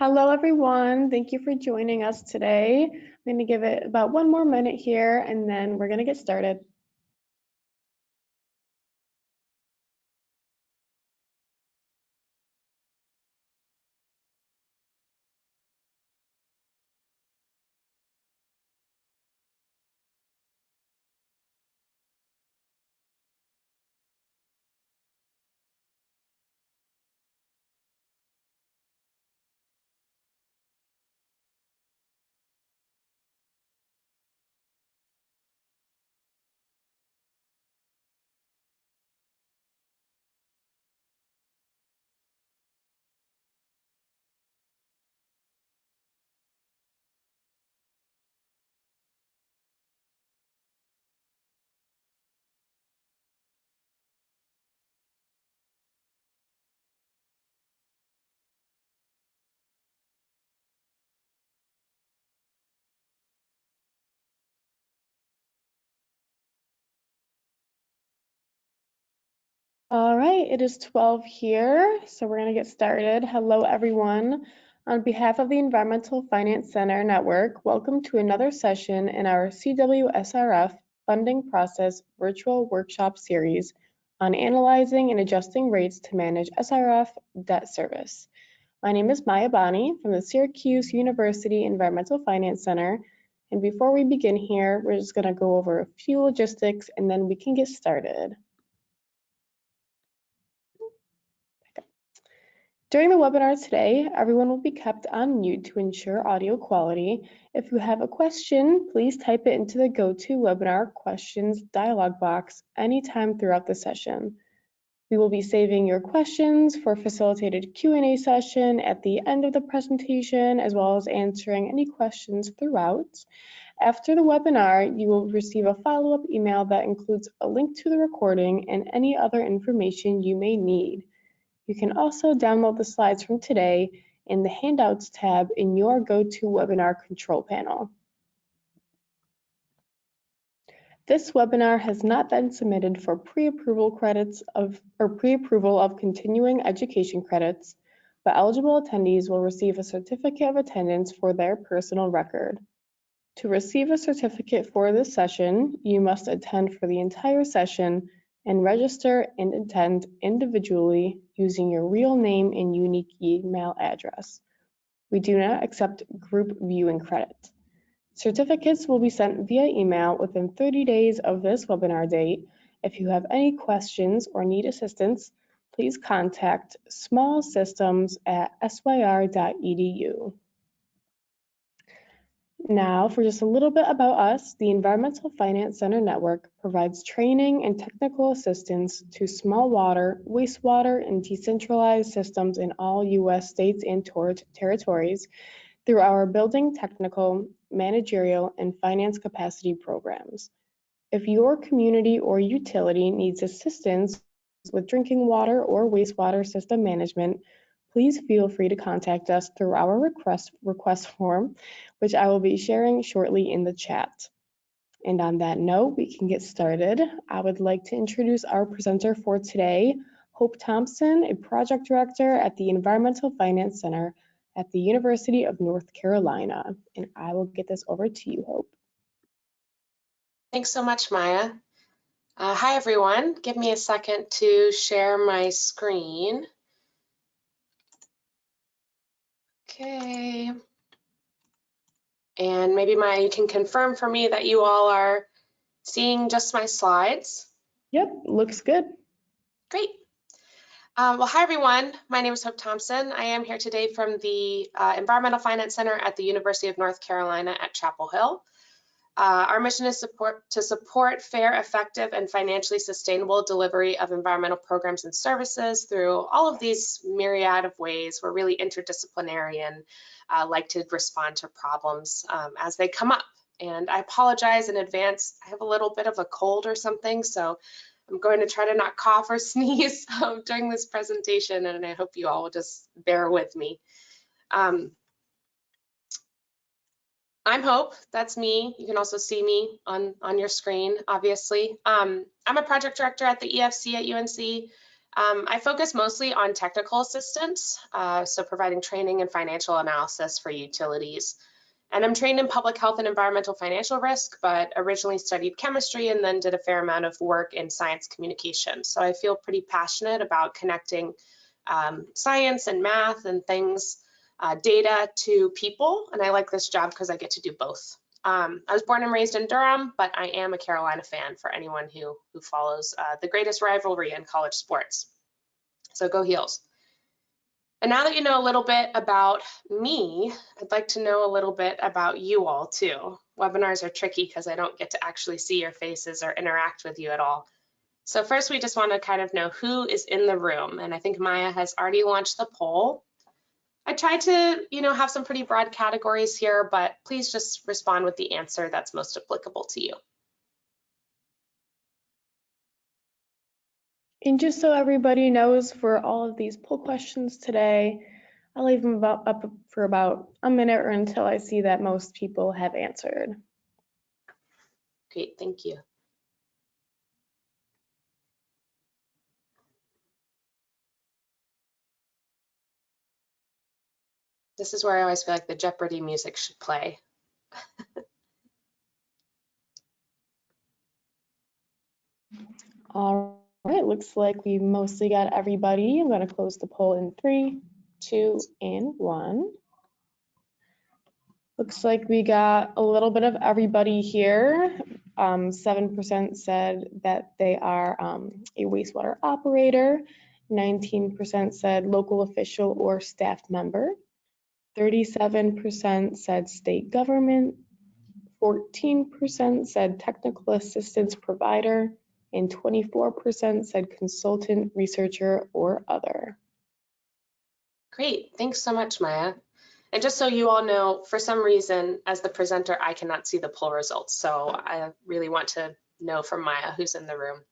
Hello, everyone. Thank you for joining us today. I'm going to give it about one more minute here, and then we're going to get started. All right, it is 12 here, so we're going to get started. Hello, everyone. On behalf of the Environmental Finance Center Network, welcome to another session in our CWSRF Funding Process Virtual Workshop Series on analyzing and adjusting rates to manage SRF debt service. My name is Maya Bani from the Syracuse University Environmental Finance Center. And before we begin here, we're just going to go over a few logistics and then we can get started. During the webinar today, everyone will be kept on mute to ensure audio quality. If you have a question, please type it into the GoToWebinar questions dialog box anytime throughout the session. We will be saving your questions for facilitated Q&A session at the end of the presentation, as well as answering any questions throughout. After the webinar, you will receive a follow-up email that includes a link to the recording and any other information you may need. You can also download the slides from today in the Handouts tab in your GoToWebinar control panel. This webinar has not been submitted for pre-approval of continuing education credits, but eligible attendees will receive a certificate of attendance for their personal record. To receive a certificate for this session, you must attend for the entire session and register and attend individually using your real name and unique email address. We do not accept group viewing credit. Certificates will be sent via email within 30 days of this webinar date. If you have any questions or need assistance, please contact smallsystems@syr.edu. Now, for just a little bit about us, the Environmental Finance Center Network provides training and technical assistance to small water, wastewater, and decentralized systems in all U.S. states and territories through our building technical, managerial, and finance capacity programs. If your community or utility needs assistance with drinking water or wastewater system management, please feel free to contact us through our request form, which I will be sharing shortly in the chat. And on that note, we can get started. I would like to introduce our presenter for today, Hope Thomson, a project director at the Environmental Finance Center at the University of North Carolina. And I will get this over to you, Hope. Thanks so much, Maya. Hi, everyone. Give me a second to share my screen. Okay. And maybe Maya, you can confirm for me that you all are seeing just my slides. Yep, looks good. Great. Well, hi, everyone. My name is Hope Thomson. I am here today from the Environmental Finance Center at the University of North Carolina at Chapel Hill. Our mission is to support fair, effective, and financially sustainable delivery of environmental programs and services through all of these myriad of ways. We're really interdisciplinary and like to respond to problems as they come up. And I apologize in advance. I have a little bit of a cold or something, so I'm going to try to not cough or sneeze during this presentation, and I hope you all will just bear with me. I'm Hope, that's me. You can also see me on your screen, obviously. I'm a project director at the EFC at UNC. I focus mostly on technical assistance, so providing training and financial analysis for utilities. And I'm trained in public health and environmental financial risk, but originally studied chemistry and then did a fair amount of work in science communication. So I feel pretty passionate about connecting science and math and things, data to people. And I like this job because I get to do both. I was born and raised in Durham, but I am a Carolina fan for anyone who follows the greatest rivalry in college sports. So go Heels. And now that you know a little bit about me, I'd like to know a little bit about you all too. Webinars are tricky because I don't get to actually see your faces or interact with you at all. So first, we just want to kind of know who is in the room. And I think Maya has already launched the poll. I tried to, have some pretty broad categories here, but please just respond with the answer that's most applicable to you. And just so everybody knows, for all of these poll questions today, I'll leave them up for about a minute or until I see that most people have answered. Great, thank you. This is where I always feel like the Jeopardy music should play. All right, looks like we mostly got everybody. I'm going to close the poll in 3, 2, and 1. Looks like we got a little bit of everybody here. 7% said that they are a wastewater operator. 19% said local official or staff member. 37% said state government. 14% said technical assistance provider. And 24% said consultant, researcher, or other. Great, thanks so much, Maya. And just so you all know, for some reason, as the presenter, I cannot see the poll results. So I really want to know from Maya who's in the room.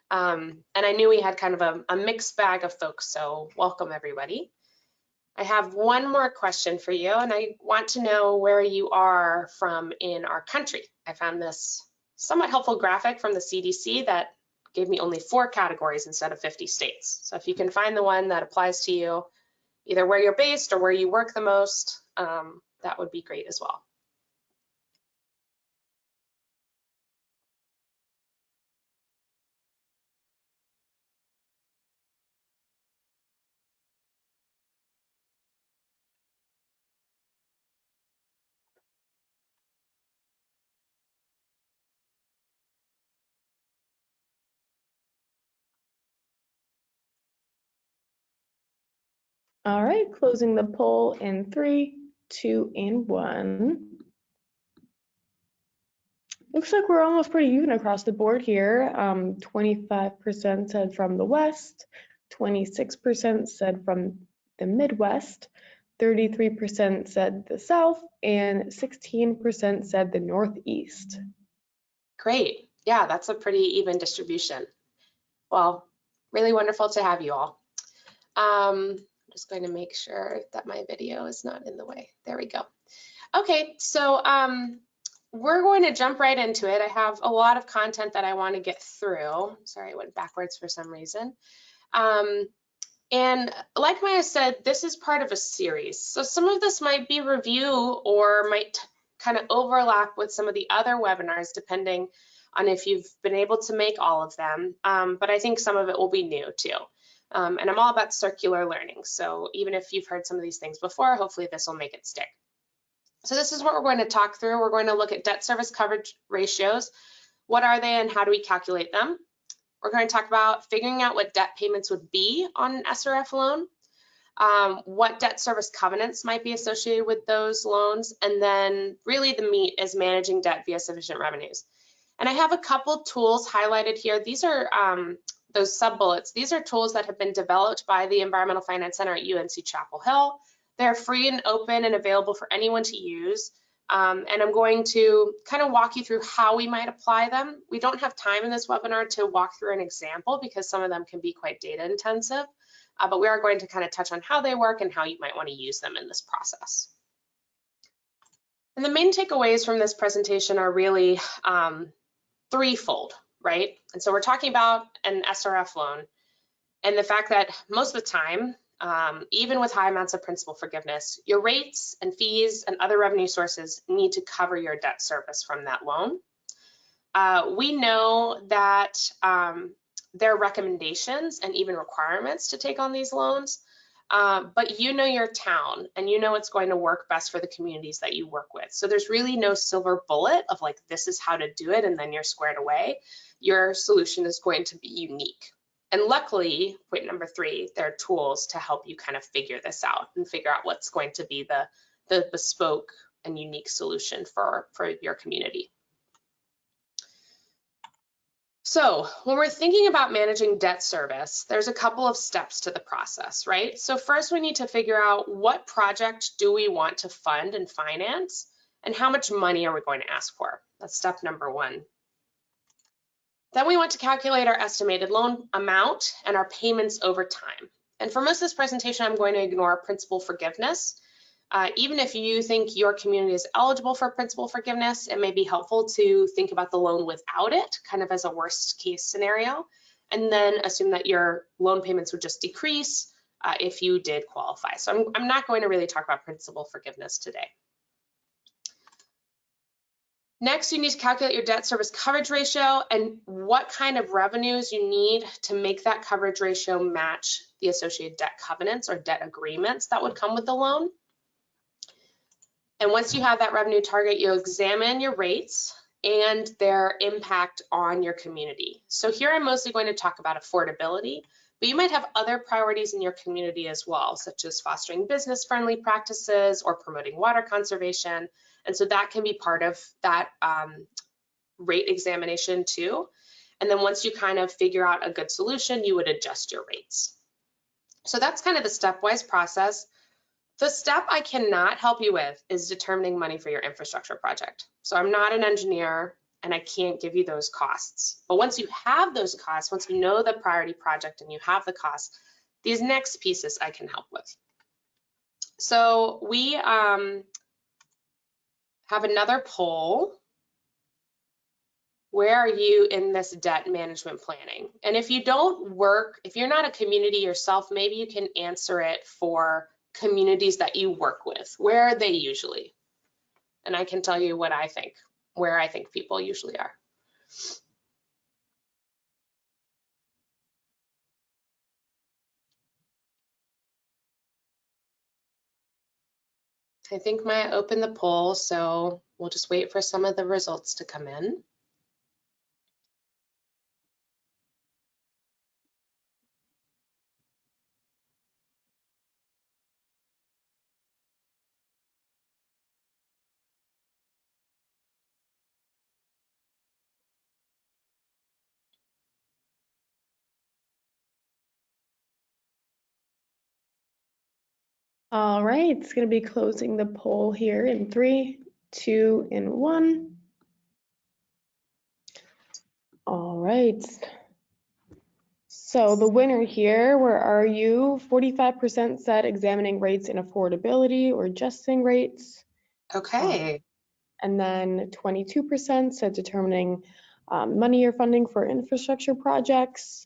And I knew we had kind of a mixed bag of folks, so welcome everybody. I have one more question for you, and I want to know where you are from in our country. I found this somewhat helpful graphic from the CDC that gave me only 4 categories instead of 50 states. So if you can find the one that applies to you, either where you're based or where you work the most, that would be great as well. All right, closing the poll in 3, 2, and 1. Looks like we're almost pretty even across the board here. 25% said from the West, 26% said from the Midwest, 33% said the South, and 16% said the Northeast. Great. Yeah, that's a pretty even distribution. Well, really wonderful to have you all. I'm just going to make sure that my video is not in the way. There we go. Okay, so we're going to jump right into it. I have a lot of content that I want to get through. Sorry, I went backwards for some reason. And like Maya said, this is part of a series. So some of this might be review or might kind of overlap with some of the other webinars, depending on if you've been able to make all of them. But I think some of it will be new too. And I'm all about circular learning. So even if you've heard some of these things before, hopefully this will make it stick. So this is what we're going to talk through. We're going to look at debt service coverage ratios. What are they and how do we calculate them? We're going to talk about figuring out what debt payments would be on an SRF loan, what debt service covenants might be associated with those loans, and then really the meat is managing debt via sufficient revenues. And I have a couple tools highlighted here. These are those sub-bullets. These are tools that have been developed by the Environmental Finance Center at UNC Chapel Hill. They're free and open and available for anyone to use. And I'm going to kind of walk you through how we might apply them. We don't have time in this webinar to walk through an example because some of them can be quite data intensive, but we are going to kind of touch on how they work and how you might want to use them in this process. And the main takeaways from this presentation are really threefold, right? And so we're talking about an SRF loan. And the fact that most of the time, even with high amounts of principal forgiveness, your rates and fees and other revenue sources need to cover your debt service from that loan. We know that there are recommendations and even requirements to take on these loans, but you know your town and you know what's going to work best for the communities that you work with. So there's really no silver bullet of like, this is how to do it and then you're squared away. Your solution is going to be unique. And luckily, point number 3, there are tools to help you kind of figure this out and figure out what's going to be the bespoke and unique solution for your community. So when we're thinking about managing debt service, there's a couple of steps to the process, right? So first we need to figure out what project do we want to fund and finance, and how much money are we going to ask for? That's step number 1. Then we want to calculate our estimated loan amount and our payments over time. And for most of this presentation, I'm going to ignore principal forgiveness. Even if you think your community is eligible for principal forgiveness, it may be helpful to think about the loan without it, kind of as a worst case scenario, and then assume that your loan payments would just decrease if you did qualify. So I'm not going to really talk about principal forgiveness today. Next, you need to calculate your debt service coverage ratio and what kind of revenues you need to make that coverage ratio match the associated debt covenants or debt agreements that would come with the loan. And once you have that revenue target, you'll examine your rates and their impact on your community. So here I'm mostly going to talk about affordability, but you might have other priorities in your community as well, such as fostering business-friendly practices or promoting water conservation. And so that can be part of that rate examination too. And then once you kind of figure out a good solution, you would adjust your rates. So that's kind of the stepwise process. The step I cannot help you with is determining money for your infrastructure project. So I'm not an engineer and I can't give you those costs. But once you have those costs, once you know the priority project and you have the costs, these next pieces I can help with. So we have another poll. Where are you in this debt management planning? And if you don't work, if you're not a community yourself, maybe you can answer it for communities that you work with. Where are they usually? And I can tell you what I think, where I think people usually are. I think Maya opened the poll, so we'll just wait for some of the results to come in. All right, it's going to be closing the poll here in 3, 2, and 1. All right. So the winner here, where are you? 45% said examining rates and affordability or adjusting rates. Okay. And then 22% said determining money or funding for infrastructure projects.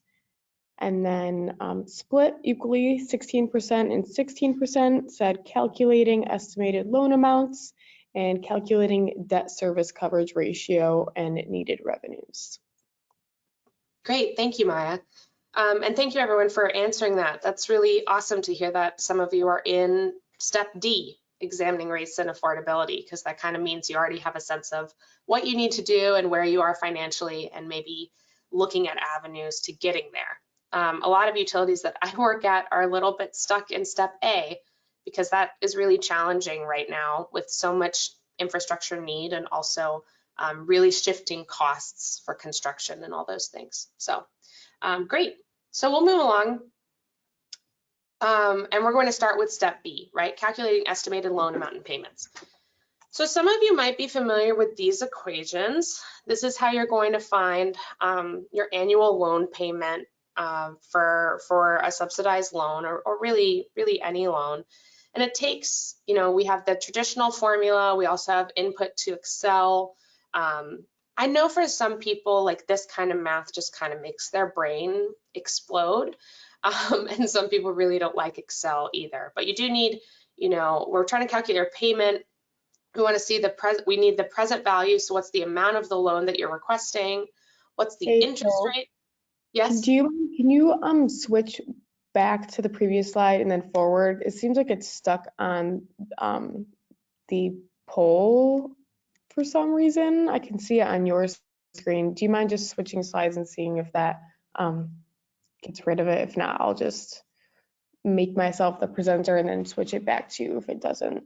And then split equally 16% and 16% said calculating estimated loan amounts and calculating debt service coverage ratio and needed revenues. Great, thank you, Maya. And thank you everyone for answering that. That's really awesome to hear that some of you are in step D, examining rates and affordability, because that kind of means you already have a sense of what you need to do and where you are financially and maybe looking at avenues to getting there. A lot of utilities that I work at are a little bit stuck in step A because that is really challenging right now with so much infrastructure need and also really shifting costs for construction and all those things. So great. So we'll move along. And we're going to start with step B, right? Calculating estimated loan amount and payments. So some of you might be familiar with these equations. This is how you're going to find your annual loan payment for a subsidized loan or really any loan. And it takes, you know, we have the traditional formula. We also have input to Excel. I know for some people, like this kind of math just kind of makes their brain explode. And some people really don't like Excel either. But you do need, we're trying to calculate your payment. We want to see we need the present value. So what's the amount of the loan that you're requesting? What's the interest rate? Yes. Can you switch back to the previous slide and then forward? It seems like it's stuck on the poll for some reason. I can see it on your screen. Do you mind just switching slides and seeing if that gets rid of it? If not, I'll just make myself the presenter and then switch it back to you if it doesn't.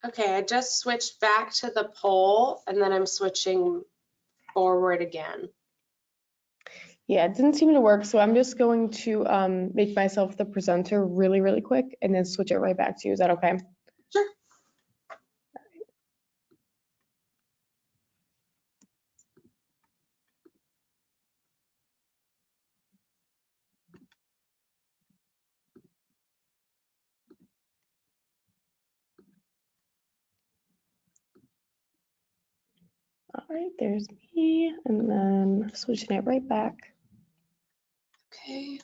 Okay, I just switched back to the poll and then I'm switching forward again. Yeah, it didn't seem to work, so I'm just going to make myself the presenter really, really quick and then switch it right back to you. Is that okay? Sure. All right, there's me, and then switching it right back. Okay.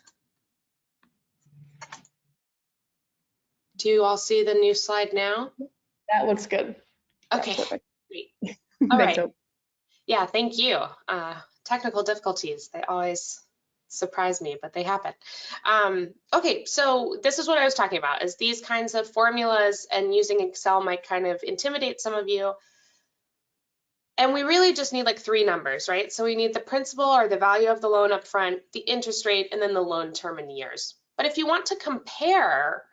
Do you all see the new slide now? That looks good. Okay, Yeah, perfect. great. All right. Hope. Yeah, thank you. Technical difficulties, they always surprise me, but they happen. Okay, so this is what I was talking about, is these kinds of formulas, and using Excel might kind of intimidate some of you. And we really just need like 3 numbers, right? So we need the principal or the value of the loan up front, the interest rate, and then the loan term in years. But if you want to compare,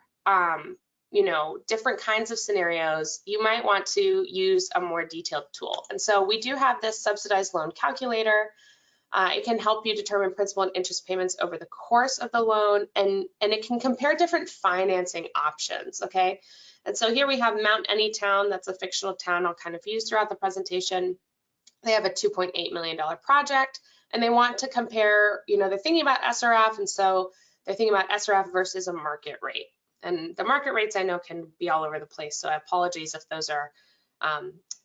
different kinds of scenarios, you might want to use a more detailed tool. And so we do have this subsidized loan calculator. It can help you determine principal and interest payments over the course of the loan, and it can compare different financing options, okay? And so here we have Mount Anytown, that's a fictional town I'll kind of use throughout the presentation. They have a $2.8 million project, and they want to compare, they're thinking about SRF, and so they're thinking about SRF versus a market rate. And the market rates I know can be all over the place, so I apologize if those are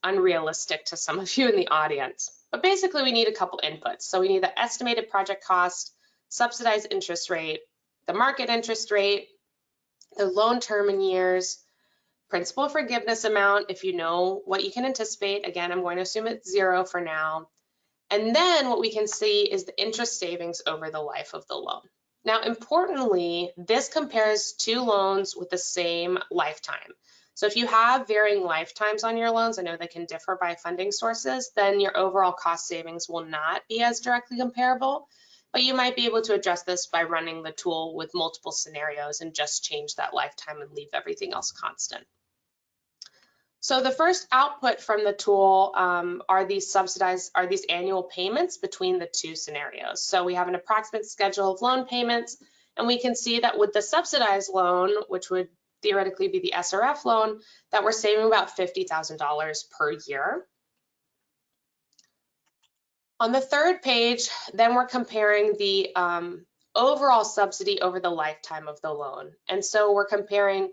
unrealistic to some of you in the audience. But basically we need a couple inputs. So we need the estimated project cost, subsidized interest rate, the market interest rate, the loan term in years, principal forgiveness amount, if you know what you can anticipate. Again, I'm going to assume it's 0 for now. And then what we can see is the interest savings over the life of the loan. Now, importantly, this compares 2 loans with the same lifetime. So if you have varying lifetimes on your loans, I know they can differ by funding sources, then your overall cost savings will not be as directly comparable. But you might be able to adjust this by running the tool with multiple scenarios and just change that lifetime and leave everything else constant. So the first output from the tool are these annual payments between the 2 scenarios. So we have an approximate schedule of loan payments, and we can see that with the subsidized loan, which would theoretically be the SRF loan, that we're saving about $50,000 per year. On the third page, then we're comparing the overall subsidy over the lifetime of the loan. And so we're comparing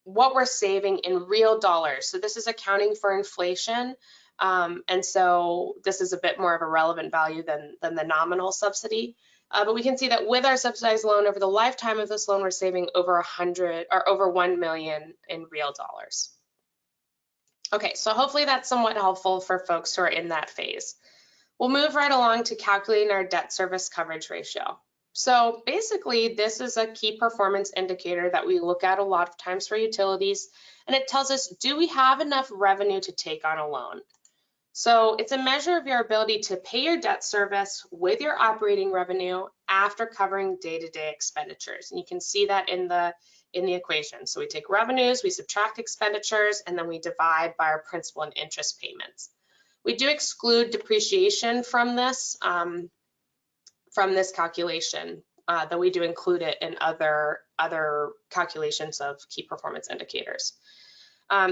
what we're saving in real dollars. So this is accounting for inflation. And so this is a bit more of a relevant value than the nominal subsidy. But we can see that with our subsidized loan over the lifetime of this loan, we're saving over over 1 million in real dollars. Okay, so hopefully that's somewhat helpful for folks who are in that phase. We'll move right along to calculating our debt service coverage ratio. So basically, this is a key performance indicator that we look at a lot of times for utilities, and it tells us, do we have enough revenue to take on a loan? So it's a measure of your ability to pay your debt service with your operating revenue after covering day-to-day expenditures. And you can see that in the equation. So we take revenues, we subtract expenditures, and then we divide by our principal and interest payments. We do exclude depreciation from this calculation, though we do include it in other calculations of key performance indicators.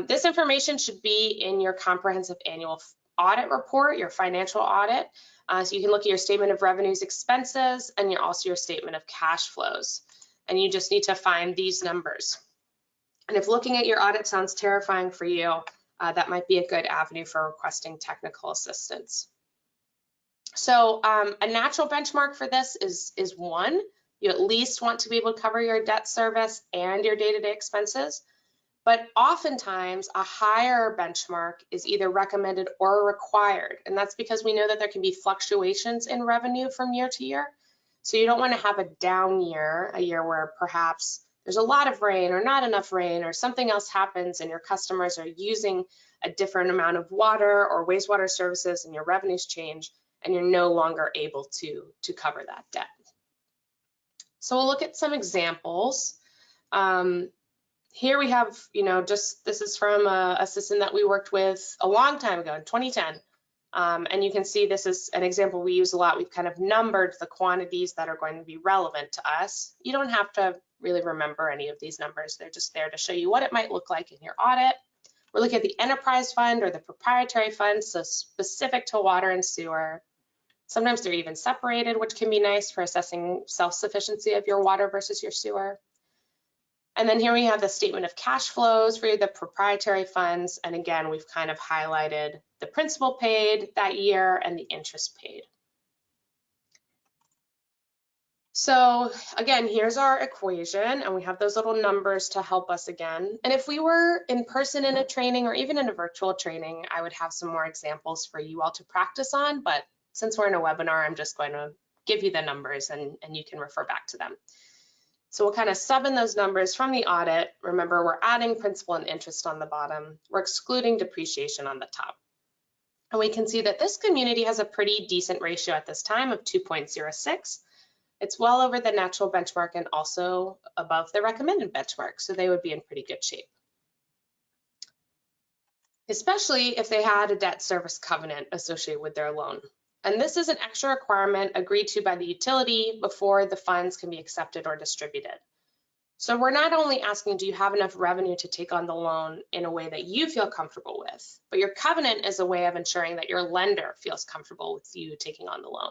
This information should be in your comprehensive annual audit report, your financial audit. So you can look at your statement of revenues, expenses, and also your statement of cash flows. And you just need to find these numbers. And if looking at your audit sounds terrifying for you, that might be a good avenue for requesting technical assistance. So a natural benchmark for this is 1. You at least want to be able to cover your debt service and your day-to-day expenses. But oftentimes a higher benchmark is either recommended or required. And that's because we know that there can be fluctuations in revenue from year to year. So you don't want to have a down year, a year where perhaps there's a lot of rain or not enough rain or something else happens and your customers are using a different amount of water or wastewater services and your revenues change and you're no longer able to cover that debt. So we'll look at some examples. Here we have, this is from a system that we worked with a long time ago in 2010. And you can see this is an example we use a lot. We've kind of numbered the quantities that are going to be relevant to us. You don't have to really remember any of these numbers. They're just there to show you what it might look like in your audit. We're looking at the enterprise fund or the proprietary fund, so specific to water and sewer. Sometimes they're even separated, which can be nice for assessing self-sufficiency of your water versus your sewer. And then here we have the statement of cash flows for the proprietary funds. And again, we've kind of highlighted the principal paid that year and the interest paid. So again, here's our equation, and we have those little numbers to help us again. And if we were in person in a training or even in a virtual training, I would have some more examples for you all to practice on. But since we're in a webinar, I'm just going to give you the numbers and you can refer back to them. So we'll kind of sub in those numbers from the audit. Remember, we're adding principal and interest on the bottom. We're excluding depreciation on the top. And we can see that this community has a pretty decent ratio at this time of 2.06. It's well over the natural benchmark and also above the recommended benchmark, so they would be in pretty good shape. Especially if they had a debt service covenant associated with their loan. And this is an extra requirement agreed to by the utility before the funds can be accepted or distributed. So we're not only asking, do you have enough revenue to take on the loan in a way that you feel comfortable with, but your covenant is a way of ensuring that your lender feels comfortable with you taking on the loan.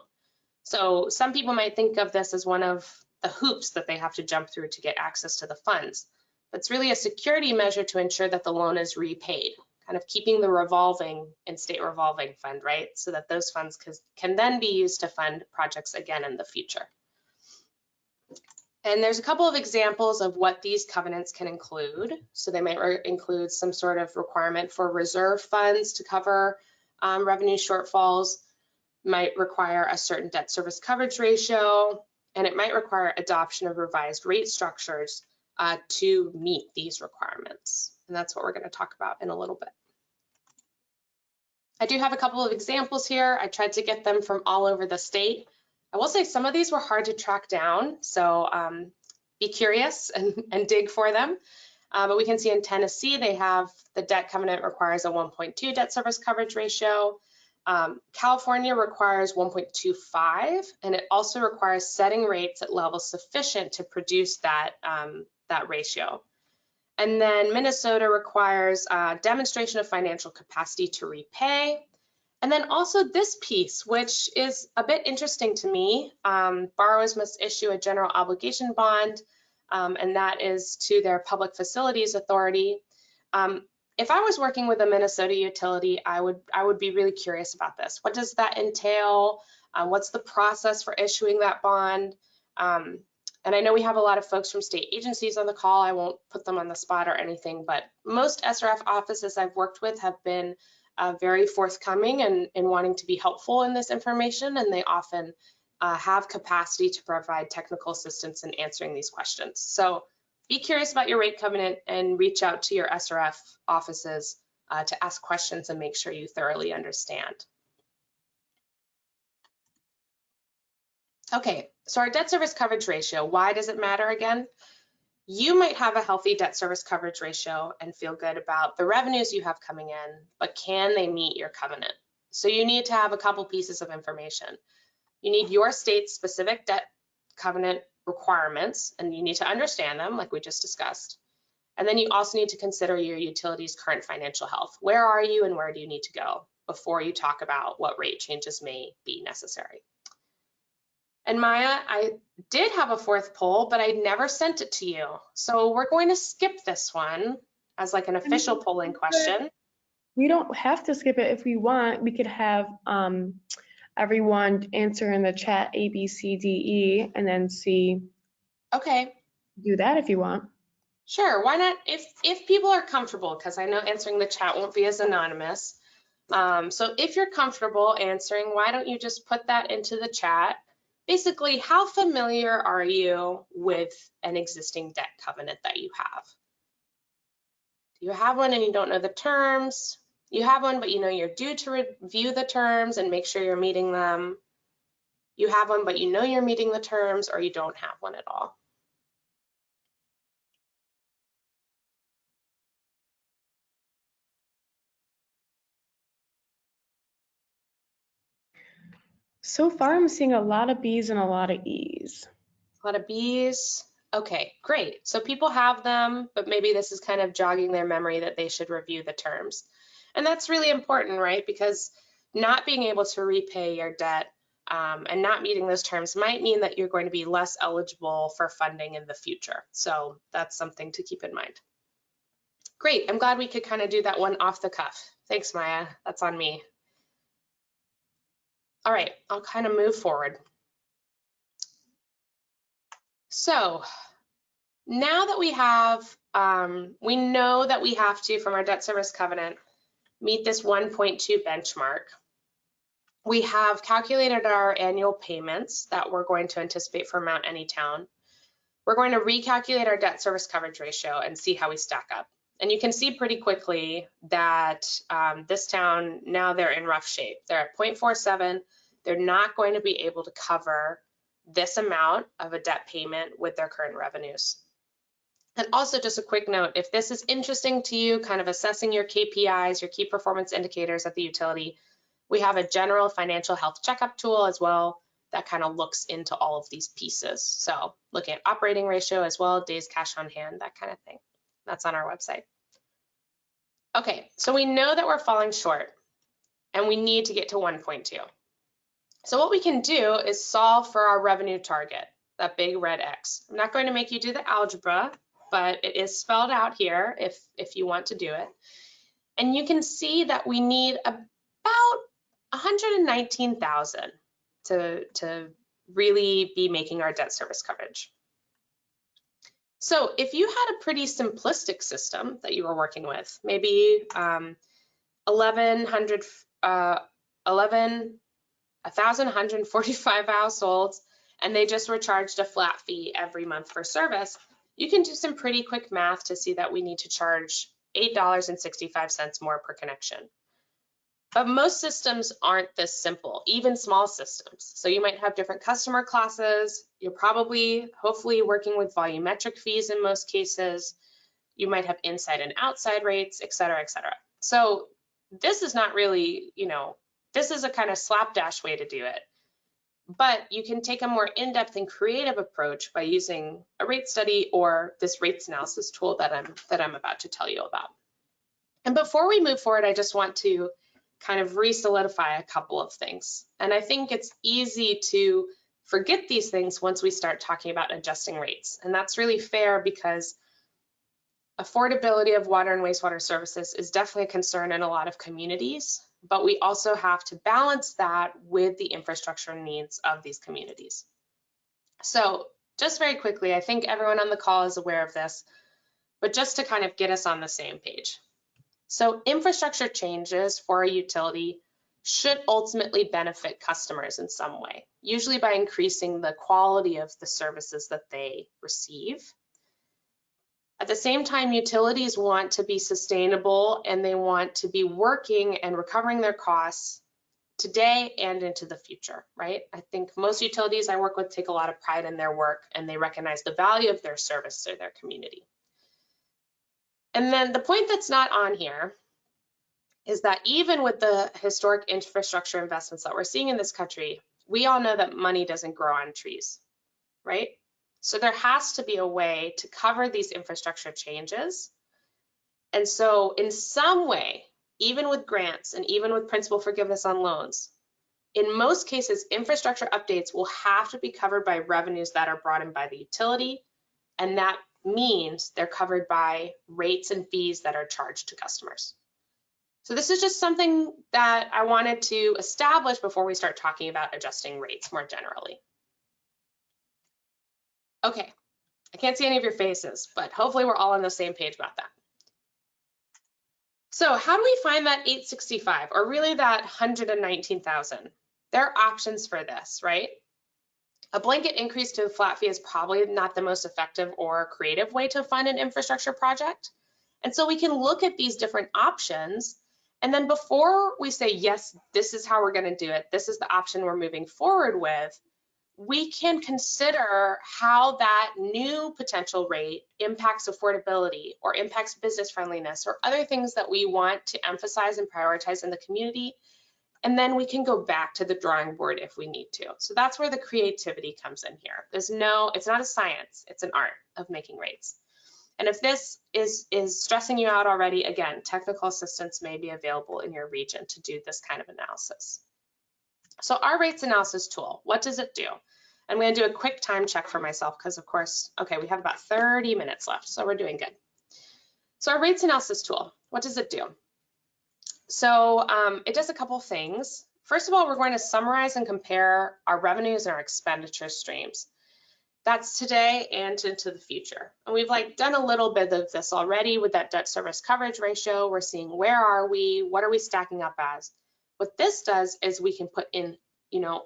So some people might think of this as one of the hoops that they have to jump through to get access to the funds. But it's really a security measure to ensure that the loan is repaid, kind of keeping the revolving and state revolving fund, right? So that those funds can then be used to fund projects again in the future. And there's a couple of examples of what these covenants can include. So they might include some sort of requirement for reserve funds to cover revenue shortfalls, might require a certain debt service coverage ratio, and it might require adoption of revised rate structures to meet these requirements. And that's what we're going to talk about in a little bit. I do have a couple of examples here. I tried to get them from all over the state. I will say some of these were hard to track down, so be curious and dig for them. But we can see in Tennessee, they have the debt covenant requires a 1.2 debt service coverage ratio. California requires 1.25, and it also requires setting rates at levels sufficient to produce that, that ratio. And then Minnesota requires demonstration of financial capacity to repay. And then also this piece, which is a bit interesting to me, borrowers must issue a general obligation bond, and that is to their public facilities authority. If I was working with a Minnesota utility, I would be really curious about this. What does that entail? What's the process for issuing that bond? And I know we have a lot of folks from state agencies on the call. I won't put them on the spot or anything, but most SRF offices I've worked with have been very forthcoming and wanting to be helpful in this information, and they often have capacity to provide technical assistance in answering these questions. So be curious about your rate covenant and reach out to your SRF offices to ask questions and make sure you thoroughly understand. Okay, so our debt service coverage ratio, why does it matter again? You might have a healthy debt service coverage ratio and feel good about the revenues you have coming in, but can they meet your covenant? So you need to have a couple pieces of information. You need your state's specific debt covenant requirements, and you need to understand them like we just discussed. And then you also need to consider your utility's current financial health. Where are you and where do you need to go before you talk about what rate changes may be necessary? And Maya, I did have a fourth poll, but I never sent it to you. So we're going to skip this one as like an official polling question. We don't have to skip it if we want. We could have everyone answer in the chat A, B, C, D, E, and then see Okay, Do that if you want. sure. Why not? If people are comfortable, because I know answering the chat won't be as anonymous. So if you're comfortable answering, why don't you just put that into the chat? Basically, how familiar are you with an existing debt covenant that you have? Do you have one and you don't know the terms? You have one, but you know you're due to review the terms and make sure you're meeting them. You have one, but you know you're meeting the terms, or you don't have one at all. So far, I'm seeing a lot of B's and a lot of E's. A lot of B's. Okay, great. So people have them, but maybe this is kind of jogging their memory that they should review the terms. And that's really important, right? Because not being able to repay your debt and not meeting those terms might mean that you're going to be less eligible for funding in the future. So that's something to keep in mind. Great, I'm glad we could kind of do that one off the cuff. Thanks, Maya, that's on me. All right, I'll kind of move forward. So now that we have, we know that we have to, from our debt service covenant, meet this 1.2 benchmark. We have calculated our annual payments that we're going to anticipate for Mount Anytown. We're going to recalculate our debt service coverage ratio and see how we stack up. And you can see pretty quickly that this town, now they're in rough shape. They're at 0.47. They're not going to be able to cover this amount of a debt payment with their current revenues. And also just a quick note, if this is interesting to you, kind of assessing your KPIs, your key performance indicators at the utility, we have a general financial health checkup tool as well that kind of looks into all of these pieces. So looking at operating ratio as well, days cash on hand, that kind of thing. That's on our website. Okay, so we know that we're falling short and we need to get to 1.2. So what we can do is solve for our revenue target, that big red X. I'm not going to make you do the algebra, but it is spelled out here if you want to do it. And you can see that we need about 119,000 to really be making our debt service coverage. So if you had a pretty simplistic system that you were working with, maybe 1,145 households, and they just were charged a flat fee every month for service, you can do some pretty quick math to see that we need to charge $8.65 more per connection. But most systems aren't this simple, even small systems. So you might have different customer classes. You're probably, hopefully, working with volumetric fees in most cases. You might have inside and outside rates, et cetera, et cetera. So this is not really, this is a kind of slapdash way to do it. But you can take a more in-depth and creative approach by using a rate study or this rates analysis tool that I'm about to tell you about. And before we move forward, I just want to kind of re-solidify a couple of things. And I think it's easy to forget these things once we start talking about adjusting rates. And that's really fair because affordability of water and wastewater services is definitely a concern in a lot of communities, but we also have to balance that with the infrastructure needs of these communities. So just very quickly, I think everyone on the call is aware of this, but just to kind of get us on the same page. So infrastructure changes for a utility should ultimately benefit customers in some way, usually by increasing the quality of the services that they receive. At the same time, utilities want to be sustainable and they want to be working and recovering their costs today and into the future, right? I think most utilities I work with take a lot of pride in their work and they recognize the value of their service to their community. And then the point that's not on here is that even with the historic infrastructure investments that we're seeing in this country, we all know that money doesn't grow on trees, right? So there has to be a way to cover these infrastructure changes. And so in some way, even with grants and even with principal forgiveness on loans, in most cases, infrastructure updates will have to be covered by revenues that are brought in by the utility. And that means they're covered by rates and fees that are charged to customers. So this is just something that I wanted to establish before we start talking about adjusting rates more generally. Okay, I can't see any of your faces, but hopefully we're all on the same page about that. So how do we find that 865, or really that 119,000? There are options for this, right? A blanket increase to a flat fee is probably not the most effective or creative way to fund an infrastructure project. And so we can look at these different options, and then before we say, yes, this is how we're going to do it, this is the option we're moving forward with, we can consider how that new potential rate impacts affordability or impacts business friendliness or other things that we want to emphasize and prioritize in the community. And then we can go back to the drawing board if we need to. So that's where the creativity comes in here. It's not a science, it's an art of making rates. And if this is stressing you out already, again, technical assistance may be available in your region to do this kind of analysis. So our rates analysis tool, what does it do? I'm going to do a quick time check for myself because, of course, okay, we have about 30 minutes left, so we're doing good. So our rates analysis tool, what does it do? So it does a couple things. First of all, we're going to summarize and compare our revenues and our expenditure streams. That's today and into the future. And we've done a little bit of this already with that debt service coverage ratio. We're seeing where are we, what are we stacking up as? What this does is we can put in,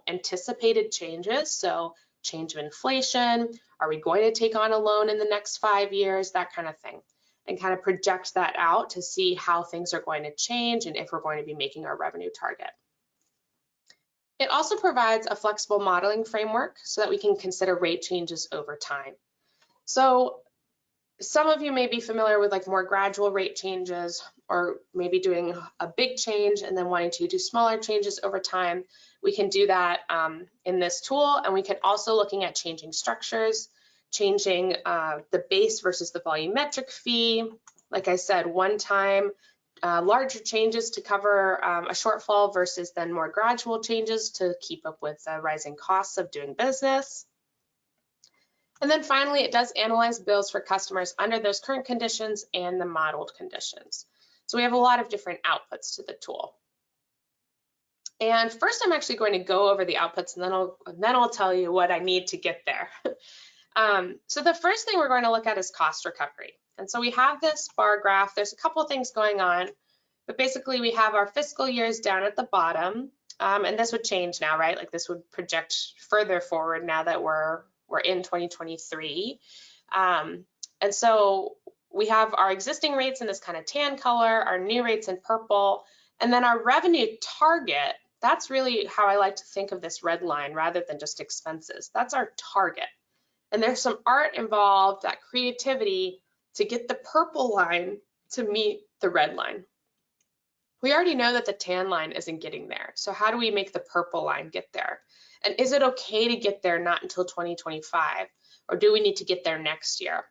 anticipated changes. So change of inflation, are we going to take on a loan in the next 5 years, that kind of thing, and kind of project that out to see how things are going to change and if we're going to be making our revenue target. It also provides a flexible modeling framework so that we can consider rate changes over time. So some of you may be familiar with more gradual rate changes, or maybe doing a big change and then wanting to do smaller changes over time. We can do that in this tool, and we can also looking at changing structures, changing the base versus the volumetric fee. Like I said, one time larger changes to cover a shortfall versus then more gradual changes to keep up with the rising costs of doing business. And then finally, it does analyze bills for customers under those current conditions and the modeled conditions. So we have a lot of different outputs to the tool. And first, I'm actually going to go over the outputs, and then I'll tell you what I need to get there. So the first thing we're going to look at is cost recovery. And so we have this bar graph. There's a couple of things going on, but basically we have our fiscal years down at the bottom, and this would change now, right? This would project further forward now that we're in 2023. And so we have our existing rates in this kind of tan color, our new rates in purple, and then our revenue target. That's really how I like to think of this red line rather than just expenses. That's our target. And there's some art involved, that creativity, to get the purple line to meet the red line. We already know that the tan line isn't getting there. So how do we make the purple line get there? And is it okay to get there not until 2025? Or do we need to get there next year?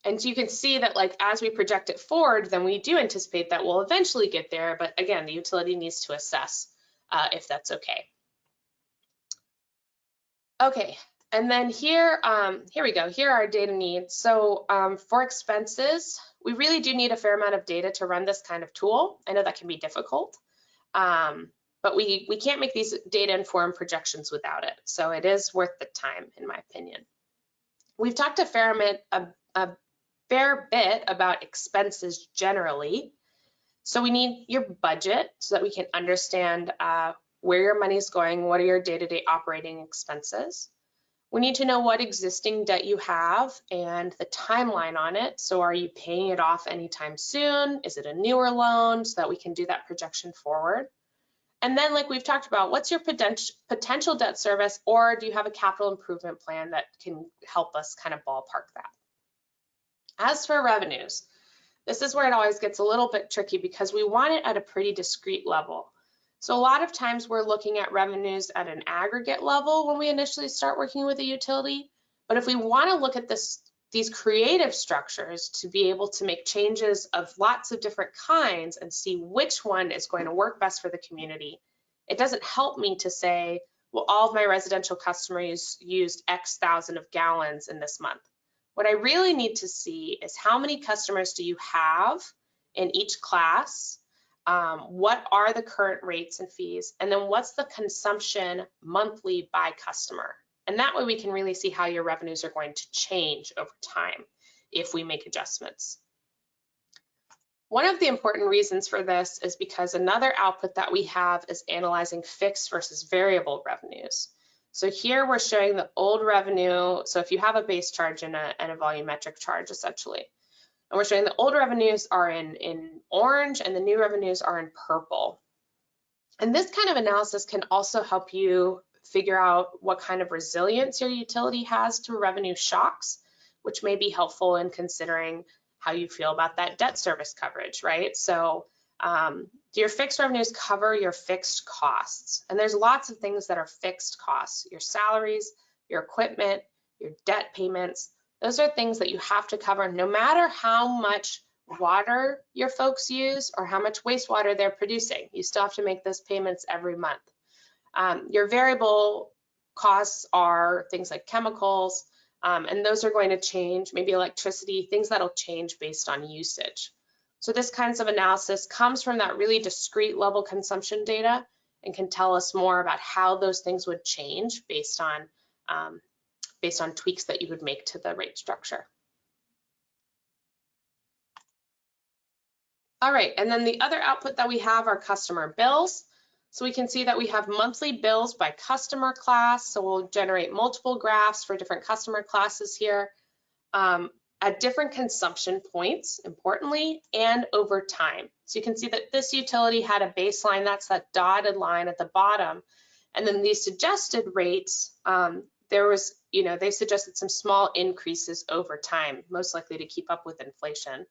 And so you can see that as we project it forward, then we do anticipate that we'll eventually get there. But again, the utility needs to assess if that's okay. Okay, and then here we go. Here are our data needs. So for expenses, we really do need a fair amount of data to run this kind of tool. I know that can be difficult, but we can't make these data-informed projections without it. So it is worth the time, in my opinion. We've talked a fair bit about expenses generally. So we need your budget so that we can understand where your money is going, what are your day-to-day operating expenses. We need to know what existing debt you have and the timeline on it. So are you paying it off anytime soon? Is it a newer loan, so that we can do that projection forward? And then, like we've talked about, what's your potential debt service, or do you have a capital improvement plan that can help us kind of ballpark that? As for revenues, this is where it always gets a little bit tricky because we want it at a pretty discrete level. So a lot of times we're looking at revenues at an aggregate level when we initially start working with a utility. But if we want to look at these creative structures to be able to make changes of lots of different kinds and see which one is going to work best for the community, it doesn't help me to say, well, all of my residential customers used X thousand of gallons in this month. What I really need to see is how many customers do you have in each class, what are the current rates and fees, and then what's the consumption monthly by customer. And that way we can really see how your revenues are going to change over time if we make adjustments. One of the important reasons for this is because another output that we have is analyzing fixed versus variable revenues. So here we're showing the old revenue. So if you have a base charge and a volumetric charge, essentially, and we're showing the old revenues are in orange and the new revenues are in purple. And this kind of analysis can also help you figure out what kind of resilience your utility has to revenue shocks, which may be helpful in considering how you feel about that debt service coverage, right? So your fixed revenues cover your fixed costs. And there's lots of things that are fixed costs: your salaries, your equipment, your debt payments. Those are things that you have to cover no matter how much water your folks use or how much wastewater they're producing. You still have to make those payments every month. Your variable costs are things like chemicals, and those are going to change, maybe electricity, things that'll change based on usage. So this kinds of analysis comes from that really discrete level consumption data and can tell us more about how those things would change based on tweaks that you would make to the rate structure. All right, and then the other output that we have are customer bills. So we can see that we have monthly bills by customer class. So we'll generate multiple graphs for different customer classes here at different consumption points, importantly, and over time. So you can see that this utility had a baseline, that's that dotted line at the bottom. And then these suggested rates, they suggested some small increases over time, most likely to keep up with inflation.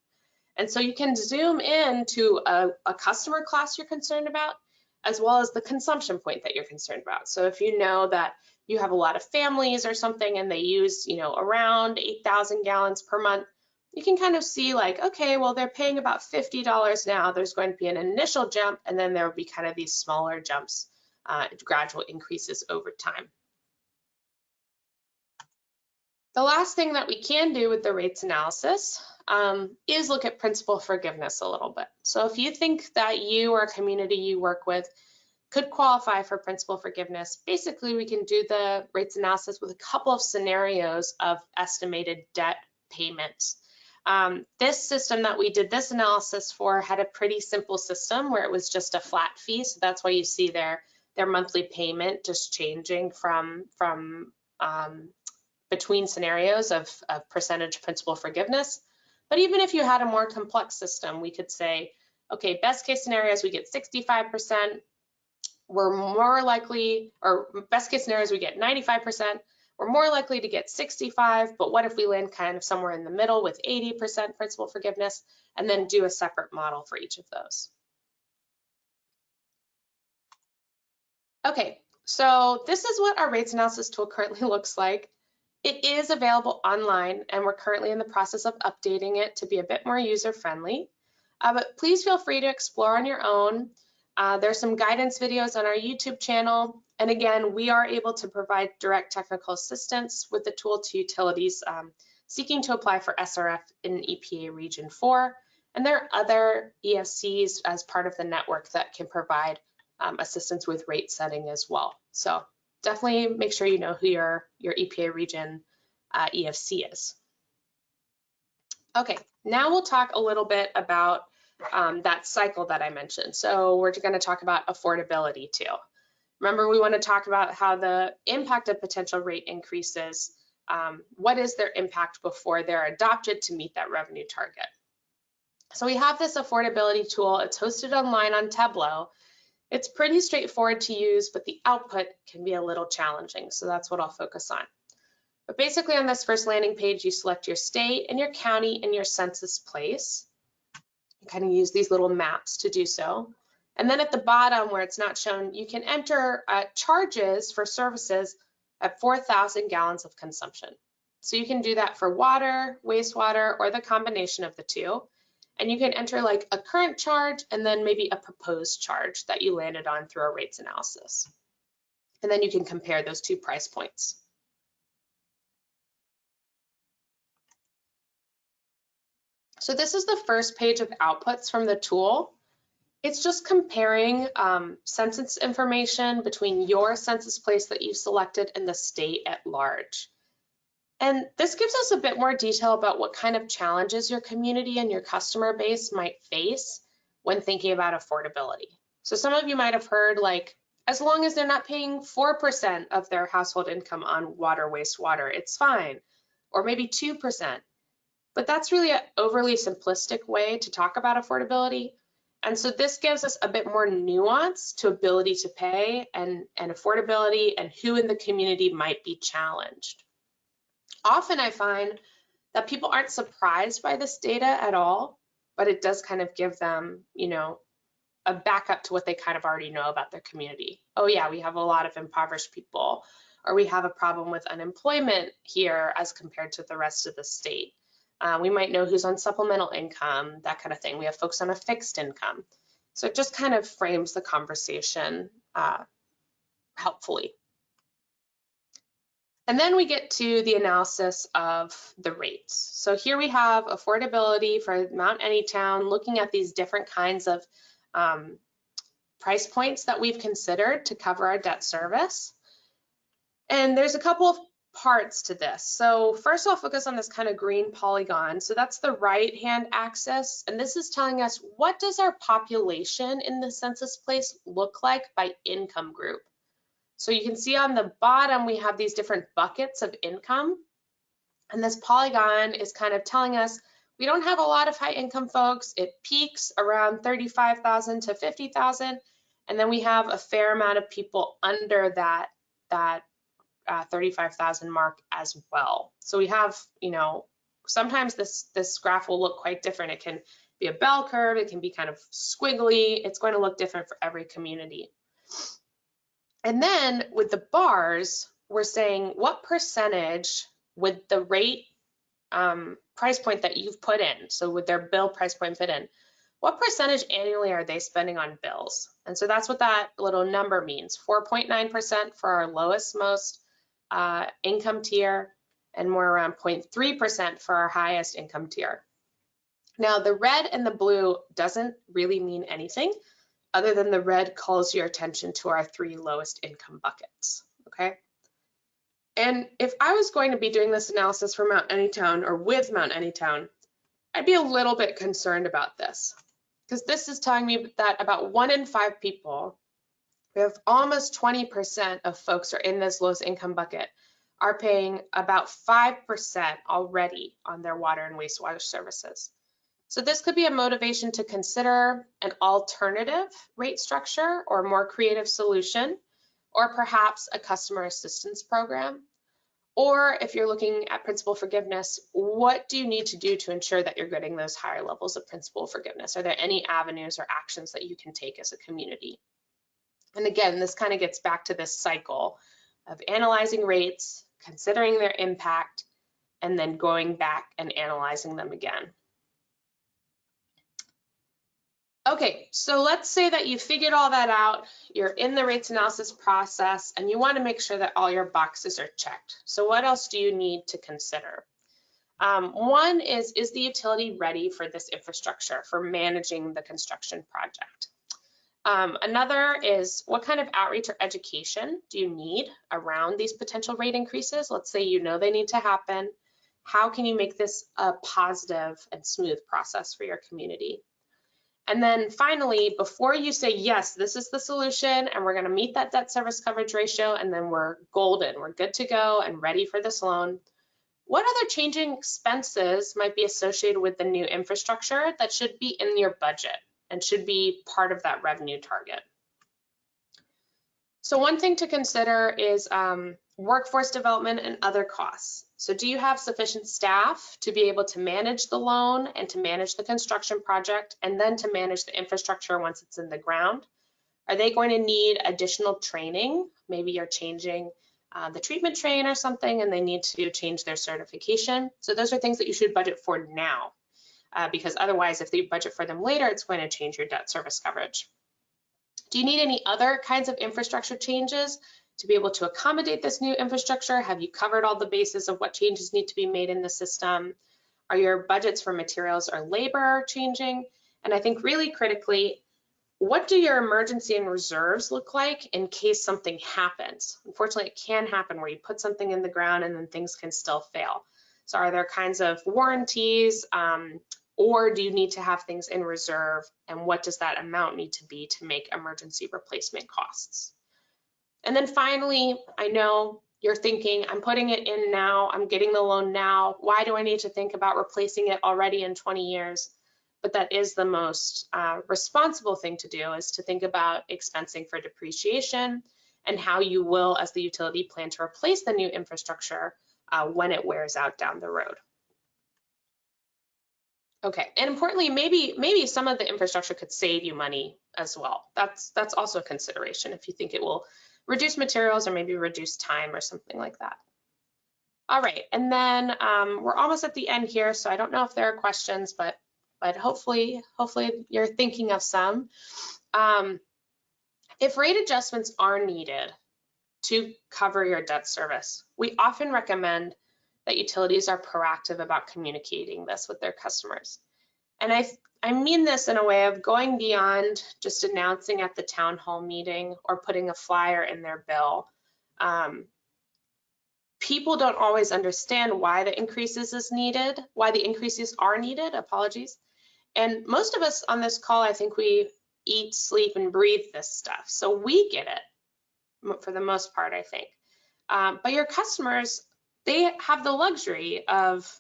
And so you can zoom in to a customer class you're concerned about, as well as the consumption point that you're concerned about. So if you know that you have a lot of families or something and they use, around 8,000 gallons per month, you can kind of see like, okay, well, they're paying about $50 now. There's going to be an initial jump, and then there will be kind of these smaller jumps, gradual increases over time. The last thing that we can do with the rates analysis is look at principal forgiveness a little bit. So if you think that you or a community you work with could qualify for principal forgiveness, basically we can do the rates analysis with a couple of scenarios of estimated debt payments. This system that we did this analysis for had a pretty simple system where it was just a flat fee. So that's why you see their monthly payment just changing from between scenarios of percentage principal forgiveness. But even if you had a more complex system, we could say, okay, best case scenarios, we get 65%. We're more likely, or best case scenarios, we get 95%. We're more likely to get 65, but what if we land kind of somewhere in the middle with 80% principal forgiveness, and then do a separate model for each of those. Okay, so this is what our rates analysis tool currently looks like. It is available online, and we're currently in the process of updating it to be a bit more user-friendly. But please feel free to explore on your own. There's some guidance videos on our YouTube channel. And again, we are able to provide direct technical assistance with the tool to utilities seeking to apply for SRF in EPA Region 4. And there are other ESCs as part of the network that can provide assistance with rate setting as well. So definitely make sure you know who your EPA region EFC is. Okay, now we'll talk a little bit about that cycle that I mentioned. So we're going to talk about affordability too. Remember, we want to talk about how the impact of potential rate increases, what is their impact before they're adopted to meet that revenue target. So we have this affordability tool. It's hosted online on Tableau. It's pretty straightforward to use, but the output can be a little challenging. So that's what I'll focus on. But basically on this first landing page, you select your state and your county and your census place. You kind of use these little maps to do so. And then at the bottom where it's not shown, you can enter charges for services at 4,000 gallons of consumption. So you can do that for water, wastewater, or the combination of the two. And you can enter like a current charge and then maybe a proposed charge that you landed on through a rates analysis. And then you can compare those two price points. So this is the first page of outputs from the tool. It's just comparing census information between your census place that you selected and the state at large. And this gives us a bit more detail about what kind of challenges your community and your customer base might face when thinking about affordability. So some of you might have heard, like, as long as they're not paying 4% of their household income on water, wastewater, it's fine, or maybe 2%. But that's really an overly simplistic way to talk about affordability. And so this gives us a bit more nuance to ability to pay and affordability and who in the community might be challenged. Often I find that people aren't surprised by this data at all, but it does kind of give them, you know, a backup to what they kind of already know about their community. Oh yeah, we have a lot of impoverished people, or we have a problem with unemployment here as compared to the rest of the state. We might know who's on supplemental income, that kind of thing. We have folks on a fixed income. So it just kind of frames the conversation helpfully. And then we get to the analysis of the rates. So here we have affordability for Mount Anytown, looking at these different kinds of price points that we've considered to cover our debt service. And there's a couple of parts to this. So first I'll focus on this kind of green polygon. So that's the right-hand axis. And this is telling us, what does our population in the census place look like by income group? So you can see on the bottom, we have these different buckets of income. And this polygon is kind of telling us we don't have a lot of high income folks. It peaks around 35,000 to 50,000. And then we have a fair amount of people under that 35,000 mark as well. So we have, you know, sometimes this graph will look quite different. It can be a bell curve. It can be kind of squiggly. It's going to look different for every community. And then with the bars, we're saying what percentage would the rate price point that you've put in, so with their bill price point fit in, what percentage annually are they spending on bills? And so that's what that little number means. 4.9% for our lowest, most income tier, and more around 0.3% for our highest income tier. Now the red and the blue doesn't really mean anything other than the red calls your attention to our 3 lowest income buckets, okay? And if I was going to be doing this analysis for Mount Anytown or with Mount Anytown, I'd be a little bit concerned about this, because this is telling me that about 1 in 5 people, we have almost 20% of folks are in this lowest income bucket, are paying about 5% already on their water and wastewater services. So this could be a motivation to consider an alternative rate structure or more creative solution, or perhaps a customer assistance program. Or if you're looking at principal forgiveness, what do you need to do to ensure that you're getting those higher levels of principal forgiveness? Are there any avenues or actions that you can take as a community? And again, this kind of gets back to this cycle of analyzing rates, considering their impact, and then going back and analyzing them again. Okay, so let's say that you figured all that out, you're in the rates analysis process, and you want to make sure that all your boxes are checked. So what else do you need to consider? One is the utility ready for this infrastructure, for managing the construction project? Another is, what kind of outreach or education do you need around these potential rate increases? Let's say you know they need to happen. How can you make this a positive and smooth process for your community? And then finally, before you say, yes, this is the solution and we're going to meet that debt service coverage ratio and then we're golden, we're good to go and ready for this loan, what other changing expenses might be associated with the new infrastructure that should be in your budget and should be part of that revenue target? So one thing to consider is workforce development and other costs. So do you have sufficient staff to be able to manage the loan and to manage the construction project and then to manage the infrastructure once it's in the ground? Are they going to need additional training? Maybe you're changing the treatment train or something and they need to change their certification. So those are things that you should budget for now, because otherwise if you budget for them later, it's going to change your debt service coverage. Do you need any other kinds of infrastructure changes to be able to accommodate this new infrastructure? Have you covered all the bases of what changes need to be made in the system? Are your budgets for materials or labor changing? And I think really critically, What do your emergency and reserves look like in case something happens? Unfortunately, it can happen where you put something in the ground and then things can still fail. So are there kinds of warranties, or do you need to have things in reserve? And what does that amount need to be to make emergency replacement costs? And then finally, I know you're thinking, I'm putting it in now, I'm getting the loan now. Why do I need to think about replacing it already in 20 years? But that is the most responsible thing to do, is to think about expensing for depreciation and how you will, as the utility, plan to replace the new infrastructure when it wears out down the road. Okay, and importantly, maybe some of the infrastructure could save you money as well. That's also a consideration if you think it will reduce materials or maybe reduce time or something like that. All right, and then we're almost at the end here, so I don't know if there are questions, but hopefully you're thinking of some. If rate adjustments are needed to cover your debt service, we often recommend that utilities are proactive about communicating this with their customers. And I mean this in a way of going beyond just announcing at the town hall meeting or putting a flyer in their bill. People don't always understand why the increases are needed, apologies. And most of us on this call, I think we eat, sleep, and breathe this stuff. So we get it for the most part, I think. But your customers, they have the luxury of,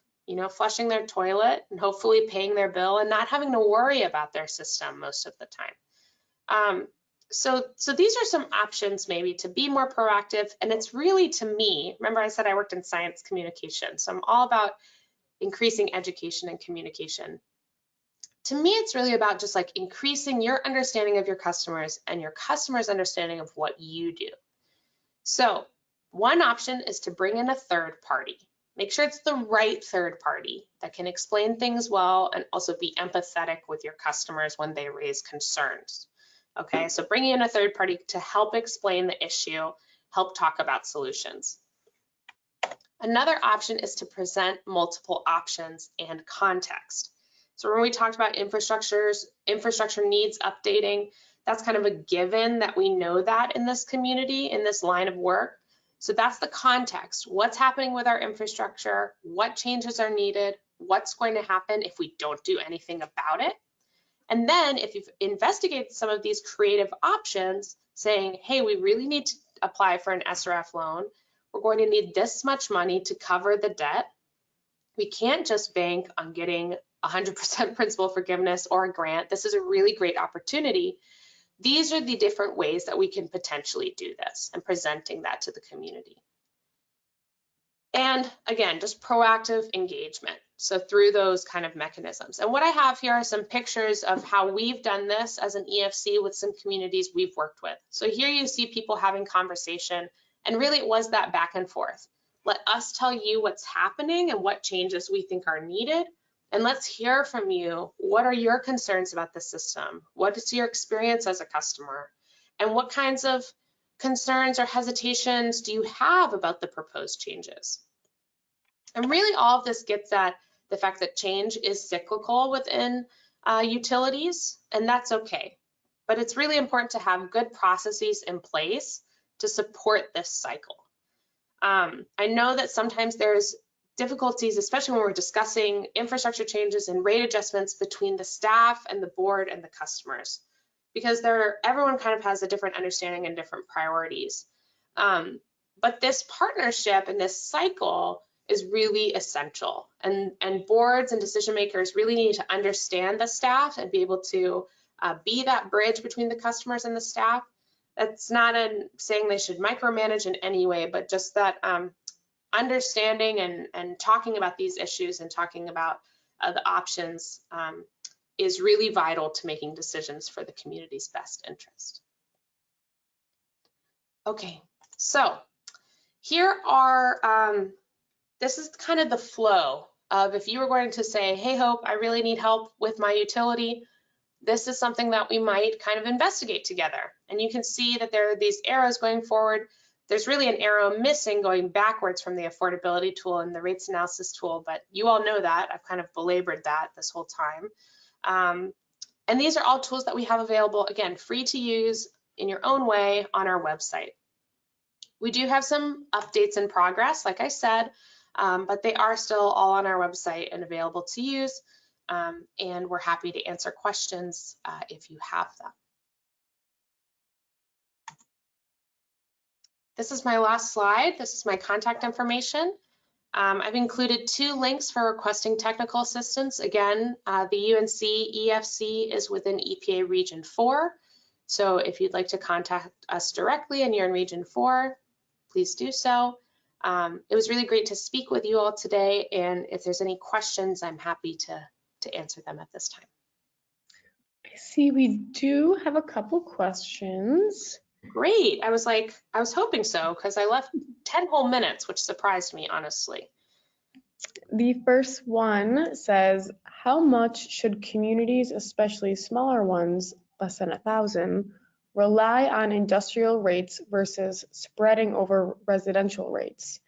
flushing their toilet and hopefully paying their bill and not having to worry about their system most of the time. So these are some options maybe to be more proactive. And it's really, to me, remember I said I worked in science communication, so I'm all about increasing education and communication. To me, it's really about just like increasing your understanding of your customers and your customers' understanding of what you do. So one option is to bring in a third party. Make sure it's the right third party that can explain things well and also be empathetic with your customers when they raise concerns. Okay, so bringing in a third party to help explain the issue, help talk about solutions. Another option is to present multiple options and context. So when we talked about infrastructure needs updating, that's kind of a given that we know that in this community, in this line of work. So that's the context. What's happening with our infrastructure? What changes are needed? What's going to happen if we don't do anything about it? And then if you've investigated some of these creative options, saying, hey, we really need to apply for an SRF loan. We're going to need this much money to cover the debt. We can't just bank on getting 100% principal forgiveness or a grant. This is a really great opportunity. These are the different ways that we can potentially do this and presenting that to the community. And again, just proactive engagement. So through those kind of mechanisms. And what I have here are some pictures of how we've done this as an EFC with some communities we've worked with. So here you see people having conversation, and really it was that back and forth. Let us tell you what's happening and what changes we think are needed. And let's hear from you. What are your concerns about the system? What is your experience as a customer? And what kinds of concerns or hesitations do you have about the proposed changes? And really all of this gets at the fact that change is cyclical within utilities, and that's okay. But it's really important to have good processes in place to support this cycle. I know that sometimes there's difficulties, especially when we're discussing infrastructure changes and rate adjustments between the staff and the board and the customers, because everyone kind of has a different understanding and different priorities. But this partnership and this cycle is really essential, and boards and decision makers really need to understand the staff and be able to be that bridge between the customers and the staff. That's not saying they should micromanage in any way, but just that understanding and talking about these issues and talking about the options is really vital to making decisions for the community's best interest. Okay, so here are, this is kind of the flow of if you were going to say, hey, Hope, I really need help with my utility. This is something that we might kind of investigate together. And you can see that there are these arrows going forward. There's really an arrow missing going backwards from the affordability tool and the rates analysis tool, but you all know that. I've kind of belabored that this whole time. And these are all tools that we have available, again, free to use in your own way on our website. We do have some updates in progress, like I said, but they are still all on our website and available to use. And we're happy to answer questions if you have them. This is my last slide. This is my contact information. I've included 2 links for requesting technical assistance. Again, the UNC EFC is within EPA Region 4. So if you'd like to contact us directly and you're in Region 4, please do so. It was really great to speak with you all today, and if there's any questions, I'm happy to answer them at this time. I see we do have a couple questions. Great. I was hoping so, because I left 10 whole minutes, which surprised me, honestly. The first one says, how much should communities, especially smaller ones, less than 1,000, rely on industrial rates versus spreading over residential rates?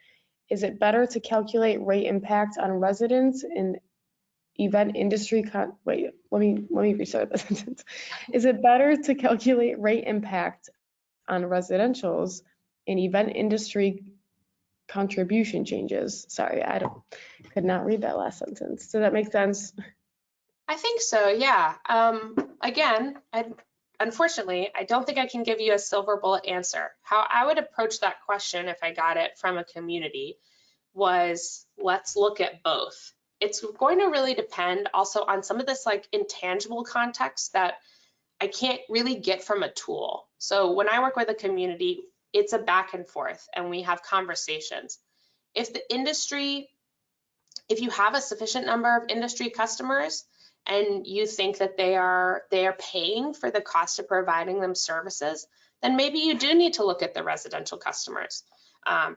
Is it better to calculate rate impact on residents in event industry wait, let me restart the sentence. Is it better to calculate rate impact on residentials in event industry contribution changes? Sorry, could not read that last sentence. Does that make sense? I think so, yeah. Again, unfortunately, I don't think I can give you a silver bullet answer. How I would approach that question if I got it from a community was, let's look at both. It's going to really depend also on some of this like intangible context that I can't really get from a tool. So when I work with a community, it's a back and forth and we have conversations. If you have a sufficient number of industry customers and you think that they are paying for the cost of providing them services, then maybe you do need to look at the residential customers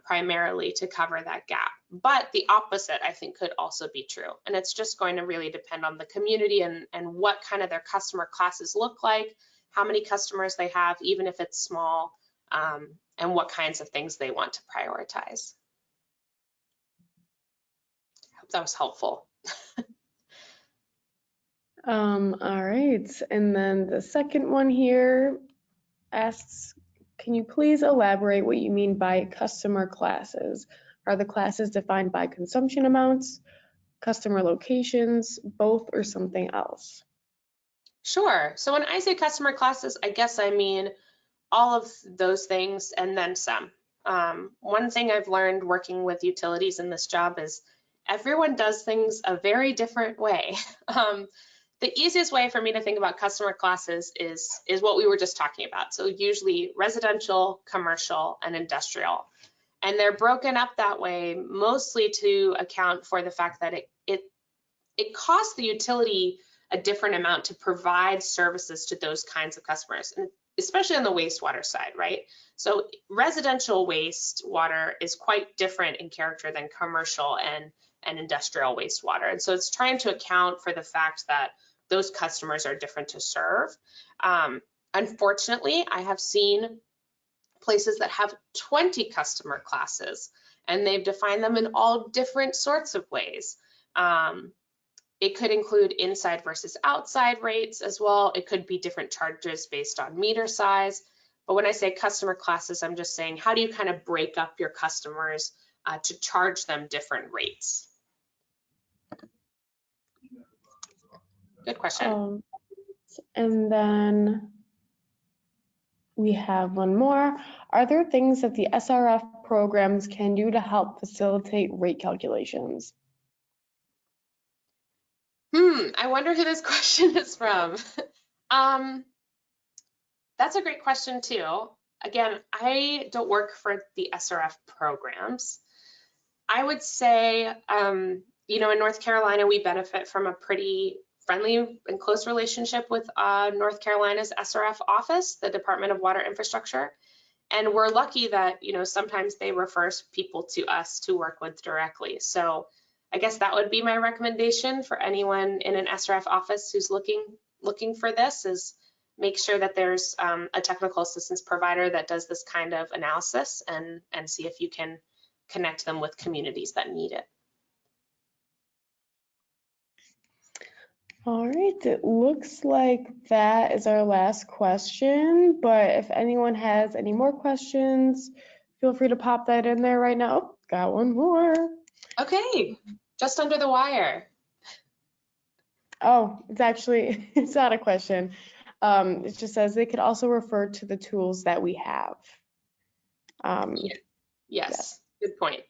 primarily to cover that gap. But the opposite, I think, could also be true. And it's just going to really depend on the community and what kind of their customer classes look like, how many customers they have, even if it's small, and what kinds of things they want to prioritize. I hope that was helpful. All right, and then the second one here asks, can you please elaborate what you mean by customer classes? Are the classes defined by consumption amounts, customer locations, both, or something else? Sure. So when I say customer classes, I guess I mean all of those things and then some. One thing I've learned working with utilities in this job is everyone does things a very different way. The easiest way for me to think about customer classes is what we were just talking about. So usually residential, commercial, and industrial. And they're broken up that way mostly to account for the fact that it costs the utility a different amount to provide services to those kinds of customers, and especially on the wastewater side, right? So residential wastewater is quite different in character than commercial and industrial wastewater. And so it's trying to account for the fact that those customers are different to serve. Unfortunately, I have seen places that have 20 customer classes, and they've defined them in all different sorts of ways. It could include inside versus outside rates as well. It could be different charges based on meter size. But when I say customer classes, I'm just saying, how do you kind of break up your customers to charge them different rates? Good question. And then we have one more. Are there things that the SRF programs can do to help facilitate rate calculations? I wonder who this question is from. That's a great question too. Again, I don't work for the SRF programs. I would say, you know, in North Carolina, we benefit from a pretty friendly and close relationship with North Carolina's SRF office, the Department of Water Infrastructure. And we're lucky that, you know, sometimes they refer people to us to work with directly. So I guess that would be my recommendation for anyone in an SRF office who's looking for this, is make sure that there's a technical assistance provider that does this kind of analysis, and see if you can connect them with communities that need it. All right, it looks like that is our last question, but if anyone has any more questions, feel free to pop that in there right now. Oh, got one more. Okay, just under the wire. Oh, it's actually, it's not a question. It just says they could also refer to the tools that we have. Yeah. Yes. Yes, good point.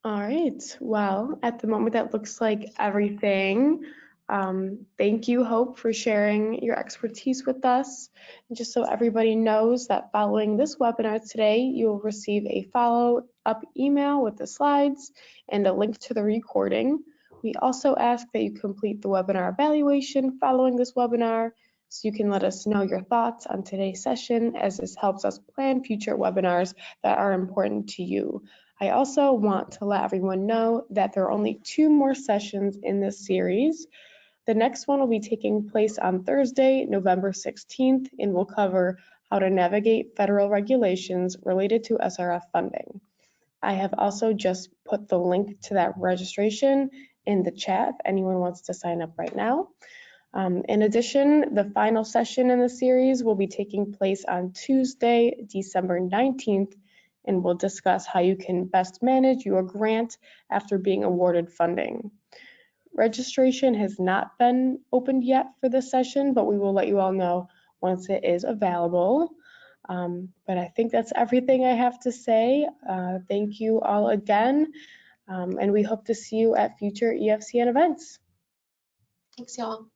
All right. Well, at the moment, that looks like everything. Thank you, Hope, for sharing your expertise with us. And just so everybody knows that following this webinar today, you will receive a follow-up email with the slides and a link to the recording. We also ask that you complete the webinar evaluation following this webinar so you can let us know your thoughts on today's session, as this helps us plan future webinars that are important to you. I also want to let everyone know that there are only 2 more sessions in this series. The next one will be taking place on Thursday, November 16th, and will cover how to navigate federal regulations related to SRF funding. I have also just put the link to that registration in the chat if anyone wants to sign up right now. In addition, the final session in the series will be taking place on Tuesday, December 19th, and we'll discuss how you can best manage your grant after being awarded funding. Registration has not been opened yet for this session, but we will let you all know once it is available. But I think that's everything I have to say. Thank you all again, and we hope to see you at future EFCN events. Thanks, y'all.